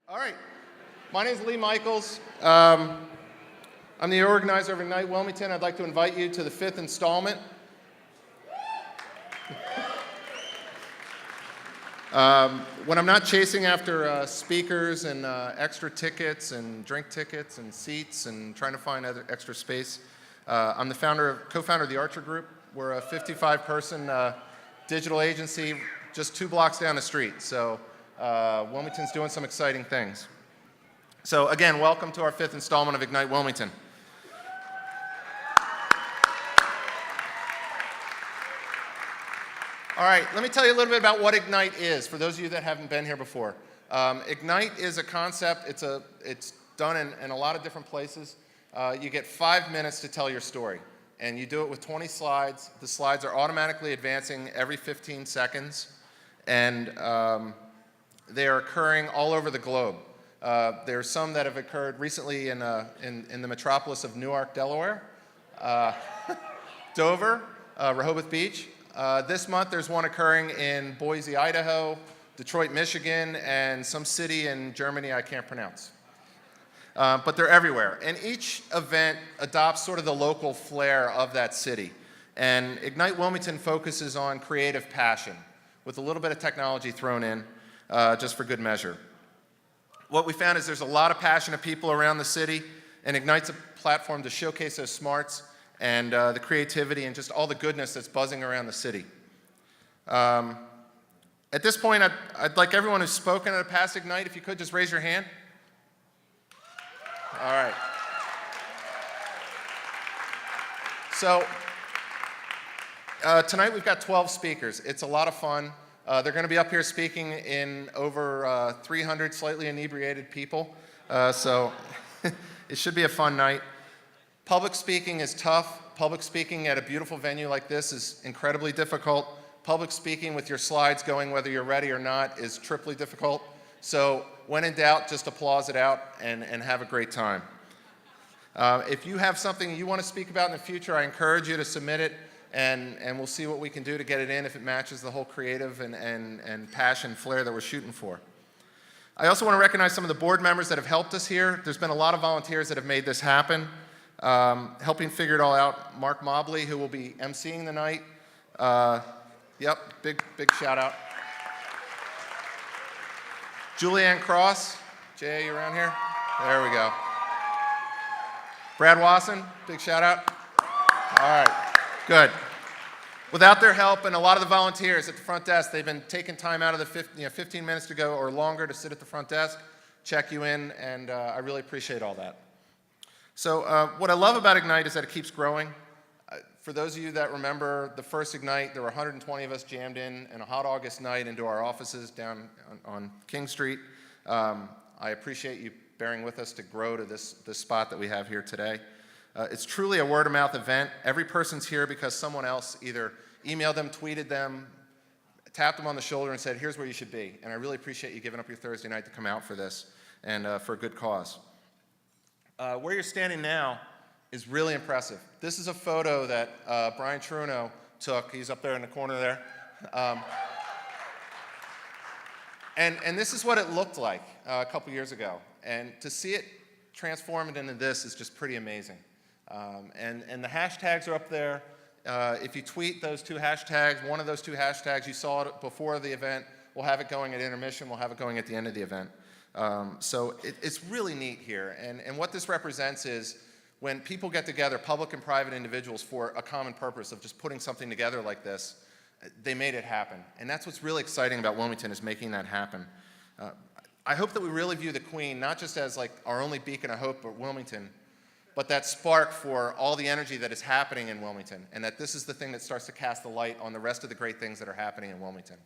All right. My name is Lee Michaels. I'm the organizer of Ignite Wilmington. I'd like to invite you to the 5th installment. When I'm not chasing after speakers and extra tickets and drink tickets and seats and trying to find other extra space, I'm the co-founder of the Archer Group. We're a 55-person digital agency just 2 blocks down the street. So Wilmington's doing some exciting things. So again, welcome to our 5th installment of Ignite Wilmington. All right, let me tell you a little bit about what Ignite is, for those of you that haven't been here before. Ignite is a concept. It's done in a lot of different places. You get 5 minutes to tell your story, and you do it with 20 slides. The slides are automatically advancing every 15 seconds, and they are occurring all over the globe. There are some that have occurred recently in the metropolis of Newark, Delaware, Dover, Rehoboth Beach. This month there's one occurring in Boise, Idaho, Detroit, Michigan, and some city in Germany I can't pronounce. But they're everywhere. And each event adopts sort of the local flair of that city. And Ignite Wilmington focuses on creative passion with a little bit of technology thrown in just for good measure. What we found is there's a lot of passionate people around the city, and Ignite's a platform to showcase those smarts and the creativity and just all the goodness that's buzzing around the city. At this point, I'd like everyone who's spoken at a past Ignite, if you could just raise your hand. All right. So tonight we've got 12 speakers. It's a lot of fun. They're going to be up here speaking in over 300 slightly inebriated people. So it should be a fun night. Public speaking is tough. Public speaking at a beautiful venue like this is incredibly difficult. Public speaking with your slides going whether you're ready or not is triply difficult. So when in doubt, just applause it out and have a great time. If you have something you want to speak about in the future, I encourage you to submit it, and we'll see what we can do to get it in if it matches the whole creative and passion flair that we're shooting for. I also want to recognize some of the board members that have helped us here. There's been a lot of volunteers that have made this happen. Helping figure it all out, Mark Mobley, who will be emceeing the night. Yep, big shout out. Julianne Cross, Jay, you around here? There we go. Brad Wasson, big shout out. All right, good. Without their help and a lot of the volunteers at the front desk, they've been taking time out of the 15 minutes to go or longer to sit at the front desk, check you in, and I really appreciate all that. So what I love about Ignite is that it keeps growing. For those of you that remember the first Ignite, there were 120 of us jammed in a hot August night into our offices down on King Street. I appreciate you bearing with us to grow to this spot that we have here today. It's truly a word-of-mouth event. Every person's here because someone else either emailed them, tweeted them, tapped them on the shoulder and said, here's where you should be. And I really appreciate you giving up your Thursday night to come out for this and for a good cause. Where you're standing now is really impressive. This is a photo that Brian Truno took. He's up there in the corner there. And this is what it looked like a couple years ago. And to see it transformed into this is just pretty amazing. And the hashtags are up there. If you tweet those 2 hashtags, one of those 2 hashtags, you saw it before the event, we'll have it going at intermission, we'll have it going at the end of the event. So it's really neat here, and what this represents is when people get together, public and private individuals, for a common purpose of just putting something together like this, they made it happen. And that's what's really exciting about Wilmington, is making that happen. I hope that we really view the Queen not just as like our only beacon of hope at Wilmington, but that spark for all the energy that is happening in Wilmington, and that this is the thing that starts to cast the light on the rest of the great things that are happening in Wilmington.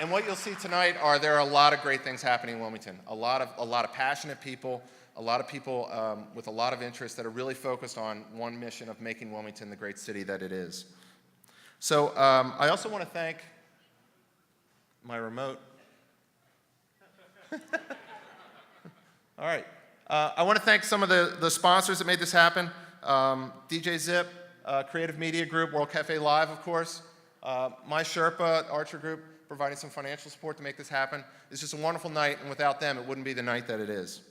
And what you'll see tonight there are a lot of great things happening in Wilmington. A lot of passionate people, a lot of people with a lot of interest that are really focused on one mission of making Wilmington the great city that it is. So I also want to thank my remote. All right. I want to thank some of the sponsors that made this happen. DJ Zip, Creative Media Group, World Cafe Live, of course. My Sherpa Archer Group providing some financial support to make this happen. It's just a wonderful night, and without them, it wouldn't be the night that it is.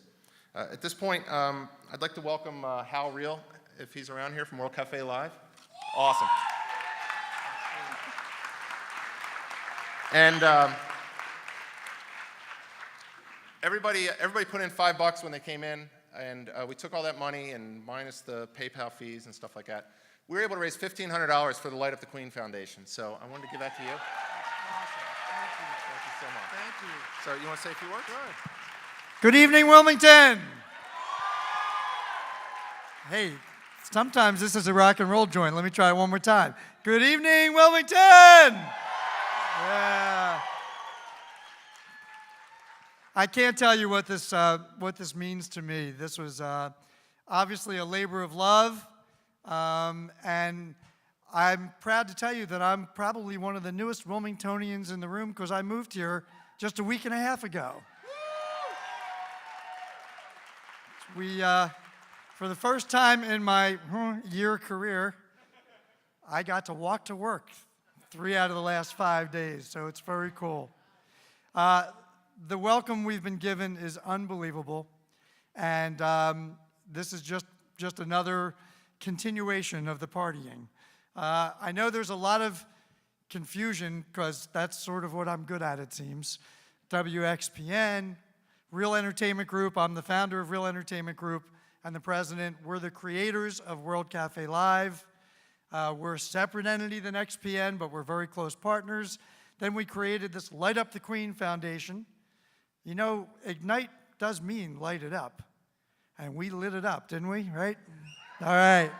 At this point, I'd like to welcome Hal Reel, if he's around here, from World Cafe Live. Awesome. And everybody put in $5 when they came in, and we took all that money and minus the PayPal fees and stuff like that. We were able to raise $1,500 for the Light Up the Queen Foundation. So I wanted to give that to you. Awesome. Thank you. Thank you so much. Thank you. So you want to say a few words? Good. Good evening, Wilmington. Hey, sometimes this is a rock and roll joint. Let me try it one more time. Good evening, Wilmington. Yeah. I can't tell you what this means to me. This was obviously a labor of love, and I'm proud to tell you that I'm probably one of the newest Wilmingtonians in the room because I moved here just a week and a half ago. For the first time in my year career, I got to walk to work 3 out of the last 5 days, so it's very cool. The welcome we've been given is unbelievable, and this is just another continuation of the partying. I know there's a lot of confusion because that's sort of what I'm good at, it seems. WXPN, Real Entertainment Group. I'm the founder of Real Entertainment Group and the president. We're the creators of World Cafe Live. We're a separate entity than XPN, but we're very close partners. Then we created this Light Up the Queen Foundation. You know, Ignite does mean light it up. And we lit it up, didn't we, right? All right.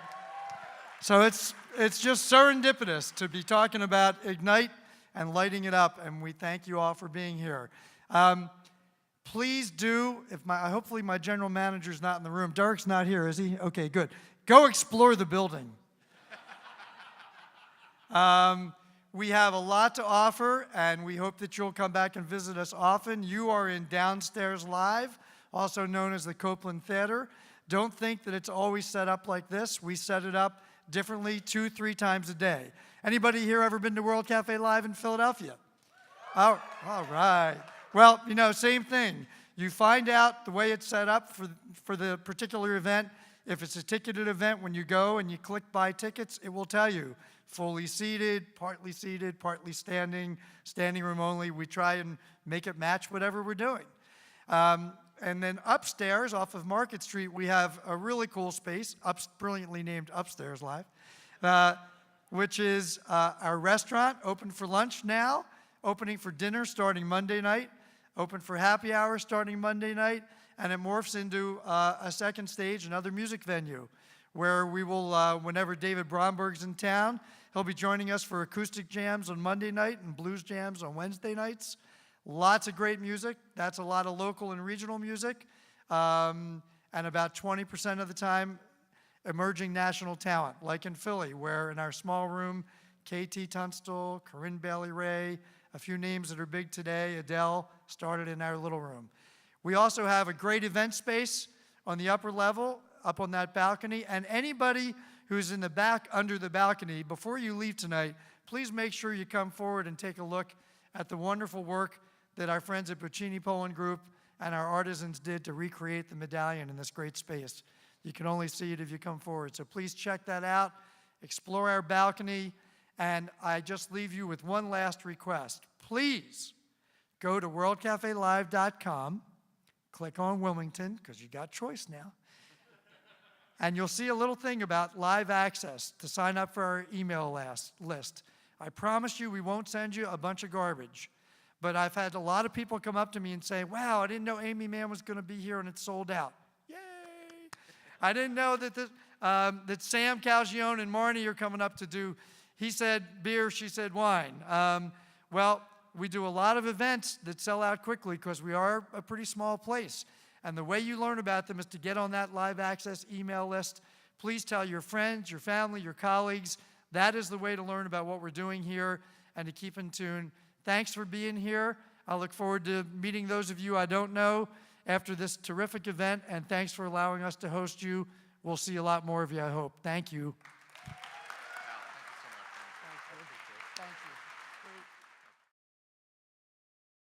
So it's just serendipitous to be talking about Ignite and lighting it up, and we thank you all for being here. Please do, hopefully my general manager's not in the room. Derek's not here, is he? Okay, good. Go explore the building. We have a lot to offer, and we hope that you'll come back and visit us often. You are in Downstairs Live, also known as the Copeland Theater. Don't think that it's always set up like this. We set it up differently 2-3 times a day. Anybody here ever been to World Cafe Live in Philadelphia? Oh, all right. Well, you know, same thing. You find out the way it's set up for the particular event. If it's a ticketed event, when you go and you click buy tickets, it will tell you fully seated, partly standing, standing room only. We try and make it match whatever we're doing. And then upstairs off of Market Street, we have a really cool space, brilliantly named Upstairs Live, which is our restaurant, open for lunch now, opening for dinner starting Monday night, open for happy hour starting Monday night, and it morphs into a second stage, another music venue, where we will, whenever David Bromberg's in town, he'll be joining us for acoustic jams on Monday night and blues jams on Wednesday nights. Lots of great music. That's a lot of local and regional music, and about 20% of the time, emerging national talent, like in Philly, where in our small room, KT Tunstall, Corinne Bailey-Rae, a few names that are big today, Adele, started in our little room. We also have a great event space on the upper level, up on that balcony, and anybody who's in the back under the balcony, before you leave tonight, please make sure you come forward and take a look at the wonderful work that our friends at Puccini Poland Group and our artisans did to recreate the medallion in this great space. You can only see it if you come forward, so please check that out, explore our balcony, and I just leave you with one last request. Please go to worldcafelive.com, click on Wilmington, because you got choice now, and you'll see a little thing about live access to sign up for our email list. I promise you we won't send you a bunch of garbage, but I've had a lot of people come up to me and say, wow, I didn't know Amy Mann was going to be here and it's sold out. Yay! I didn't know that, that Sam Calgione and Marnie are coming up to do, he said beer, she said wine. Well, we do a lot of events that sell out quickly because we are a pretty small place. And the way you learn about them is to get on that live access email list. Please tell your friends, your family, your colleagues. That is the way to learn about what we're doing here and to keep in tune. Thanks for being here. I look forward to meeting those of you I don't know after this terrific event, and thanks for allowing us to host you. We'll see a lot more of you, I hope. Thank you.